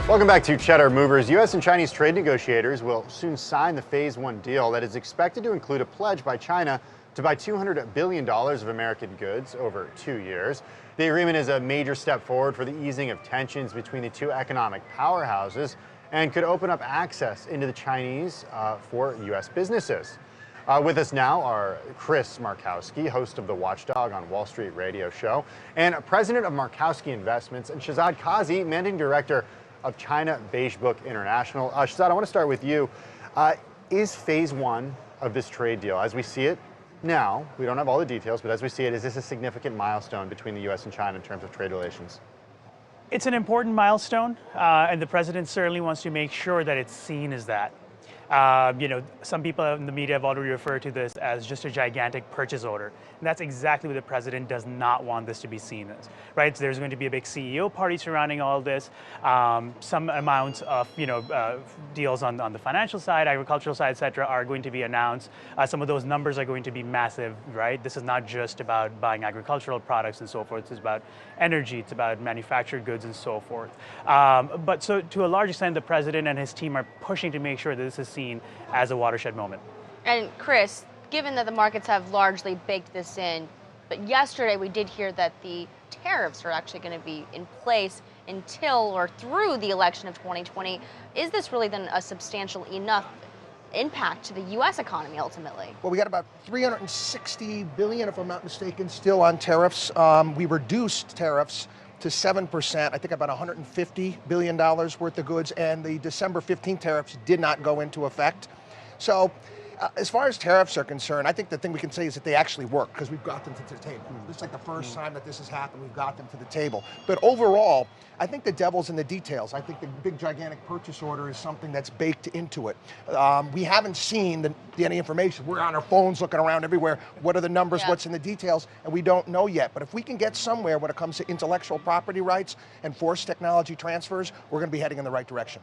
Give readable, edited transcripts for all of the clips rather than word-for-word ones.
Welcome back to Cheddar Movers. U.S. and Chinese trade negotiators will soon sign the Phase 1 deal that is expected to include a pledge by China to buy $200 billion of American goods over 2 years. The agreement is a major step forward for the easing of tensions between the two economic powerhouses and could open up access into the Chinese for U.S. businesses. With us now are Chris Markowski, host of the Watchdog on Wall Street radio show, and president of Markowski Investments, and Shahzad Kazi, managing director of China Beige Book International. Shahzad, I want to start with you. Is Phase 1 of this trade deal, as we see it now, we don't have all the details, but as we see it, is this a significant milestone between the U.S. and China in terms of trade relations? It's an important milestone, and the president certainly wants to make sure that it's seen as that. Some people in the media have already referred to this as just a gigantic purchase order. And that's exactly what the president does not want this to be seen as, right? So there's going to be a big CEO party surrounding all this. Some amounts of, deals on the financial side, agricultural side, et cetera, are going to be announced. Some of those numbers are going to be massive, right? This is not just about buying agricultural products and so forth. It's about energy. It's about manufactured goods and so forth. But so to a large extent, the president and his team are pushing to make sure that this is seen as a watershed moment. And Chris, given that the markets have largely baked this in, but yesterday we did hear that the tariffs are actually going to be in place until or through the election of 2020. Is this really then a substantial enough impact to the U.S. economy ultimately? Well, we got about $360 billion, if I'm not mistaken, still on tariffs. We reduced tariffs to 7%, I think about $150 billion worth of goods, and the December 15 tariffs did not go into effect. So as far as tariffs are concerned, I think the thing we can say is that they actually work because we've got them to the table. This is like the first time that this has happened, we've got them to the table. But overall, I think the devil's in the details. I think the big gigantic purchase order is something that's baked into it. We haven't seen any information. We're on our phones looking around everywhere. What are the numbers? Yeah. What's in the details? And we don't know yet. But if we can get somewhere when it comes to intellectual property rights and forced technology transfers, we're going to be heading in the right direction.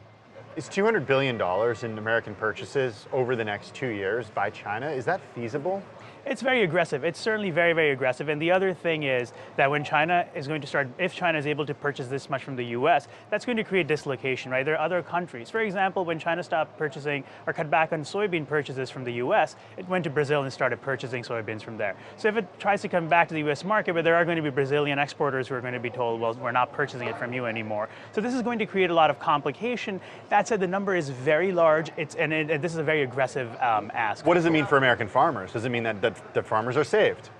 Is $200 billion in American purchases over the next 2 years by China, is that feasible? It's very aggressive. It's certainly very, very aggressive. And the other thing is that when China is going to start, if China is able to purchase this much from the US, that's going to create dislocation, right? There are other countries. For example, when China stopped purchasing or cut back on soybean purchases from the US, it went to Brazil and started purchasing soybeans from there. So if it tries to come back to the US market, but there are going to be Brazilian exporters who are going to be told, well, we're not purchasing it from you anymore. So this is going to create a lot of complication. That said, the number is very large. This is a very aggressive ask. What does it mean for American farmers? Does it mean that the farmers are saved?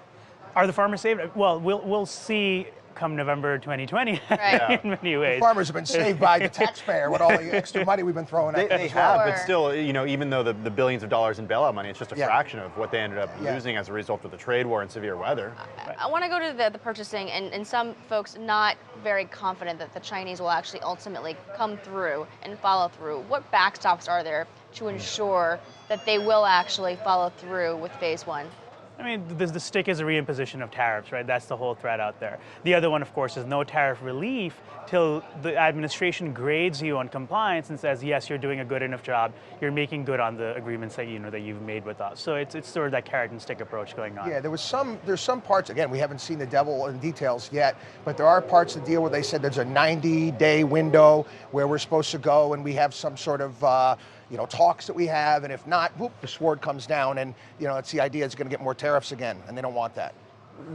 Are the farmers saved? Well, we'll see come November 2020 right. in many ways. The farmers have been saved by the taxpayer with all the extra money we've been throwing at them. They have, but still, even though the billions of dollars in bailout money, it's just a fraction of what they ended up losing as a result of the trade war and severe weather. I want to go to the purchasing, and some folks not very confident that the Chinese will actually ultimately come through and follow through. What backstops are there to ensure that they will actually follow through with Phase 1? I mean, the stick is a reimposition of tariffs, right? That's the whole threat out there. The other one, of course, is no tariff relief till the administration grades you on compliance and says, yes, you're doing a good enough job. You're making good on the agreements that that you've made with us. So it's sort of that carrot and stick approach going on. Yeah, there's some parts, again, we haven't seen the devil in details yet, but there are parts of the deal where they said there's a 90-day window where we're supposed to go and we have some sort of talks that we have, and if not, whoop, the sword comes down, and it's the idea it's going to get more tariffs again, and they don't want that.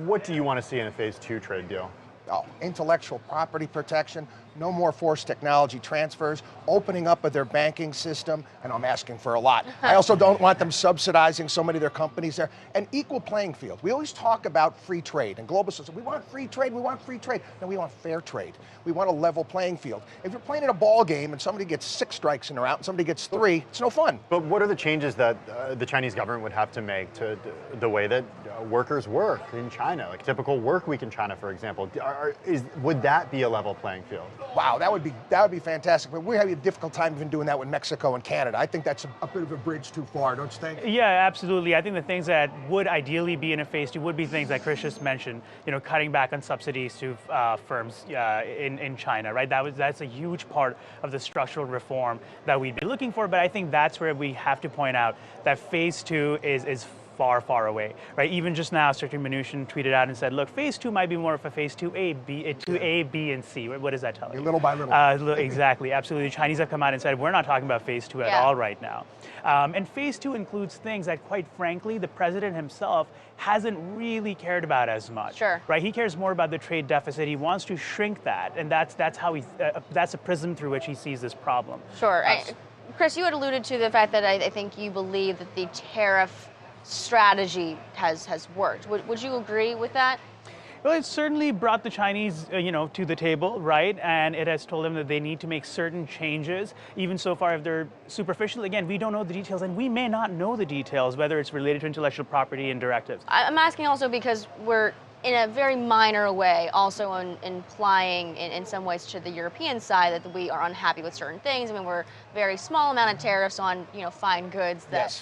What do you want to see in a Phase 2 trade deal? Oh, intellectual property protection, no more forced technology transfers, opening up of their banking system, and I'm asking for a lot. I also don't want them subsidizing so many of their companies there. An equal playing field. We always talk about free trade, and global system. We want free trade, we want free trade. No, we want fair trade. We want a level playing field. If you're playing in a ball game and somebody gets 6 strikes in a round and somebody gets 3, it's no fun. But what are the changes that the Chinese government would have to make to the way that workers work in China, like typical work week in China, for example? Would that be a level playing field? Wow, that would be fantastic. But we're having a difficult time even doing that with Mexico and Canada. I think that's a bit of a bridge too far, don't you think? Yeah, absolutely. I think the things that would ideally be in a Phase 2 would be things that Chris just mentioned. Cutting back on subsidies to firms in China, right? That's a huge part of the structural reform that we'd be looking for. But I think that's where we have to point out that Phase 2 is far, far away, right? Even just now, Secretary Mnuchin tweeted out and said, look, phase 2 might be more of a phase 2A, B, and C. What does that tell you? Little by little. Exactly, absolutely. The Chinese have come out and said, we're not talking about phase 2 at all right now. And phase 2 includes things that, quite frankly, the president himself hasn't really cared about as much. Sure. Right? He cares more about the trade deficit. He wants to shrink that, and that's how that's a prism through which he sees this problem. Sure. Chris, you had alluded to the fact that I think you believe that the tariff strategy has worked. Would you agree with that? Well, it certainly brought the Chinese, to the table, right? And it has told them that they need to make certain changes. Even so far, if they're superficial, again, we don't know the details, and we may not know the details, whether it's related to intellectual property and directives. I'm asking also because we're, in a very minor way, also implying in some ways to the European side that we are unhappy with certain things. I mean, we're very small amount of tariffs on, fine goods that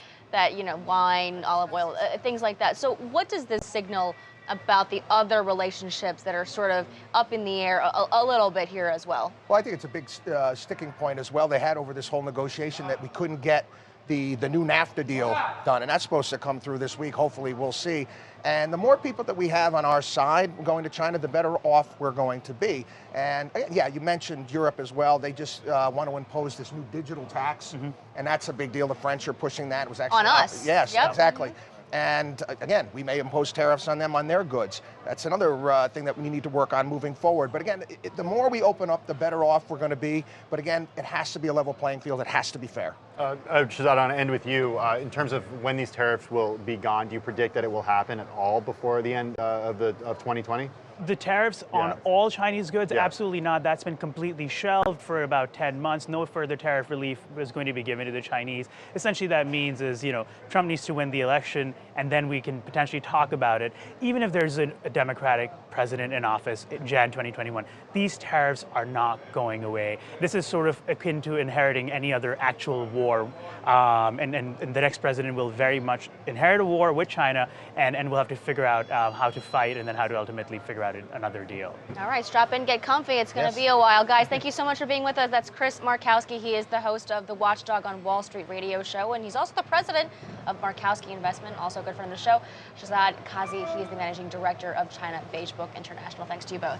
wine, olive oil, things like that. So what does this signal about the other relationships that are sort of up in the air a little bit here as well? Well, I think it's a big sticking point as well. They had over this whole negotiation that we couldn't get the new NAFTA deal done, and that's supposed to come through this week. Hopefully, we'll see. And the more people that we have on our side going to China, the better off we're going to be. And yeah, you mentioned Europe as well. They just want to impose this new digital tax, and that's a big deal. The French are pushing that. It was actually on us. Yes, yep. Exactly. And again, we may impose tariffs on them on their goods. That's another thing that we need to work on moving forward. But again, the more we open up, the better off we're going to be. But again, it has to be a level playing field. It has to be fair. Shahzad, I want to end with you. In terms of when these tariffs will be gone, do you predict that it will happen at all before the end of 2020? The tariffs on all Chinese goods? Absolutely not. That's been completely shelved for about 10 months. No further tariff relief is going to be given to the Chinese. Essentially, that means is, Trump needs to win the election, and then we can potentially talk about it. Even if there's a Democratic president in office in Jan 2021, these tariffs are not going away. This is sort of akin to inheriting any other actual war. And the next president will very much inherit a war with China, and we'll have to figure out how to fight and then how to ultimately figure out another deal. All right, strap in, get comfy. It's going to be a while. Guys, thank you so much for being with us. That's Chris Markowski. He is the host of the Watchdog on Wall Street radio show, and he's also the president of Markowski Investment, also a good friend of the show. Shahzad Kazi, he is the managing director of China Facebook International. Thanks to you both.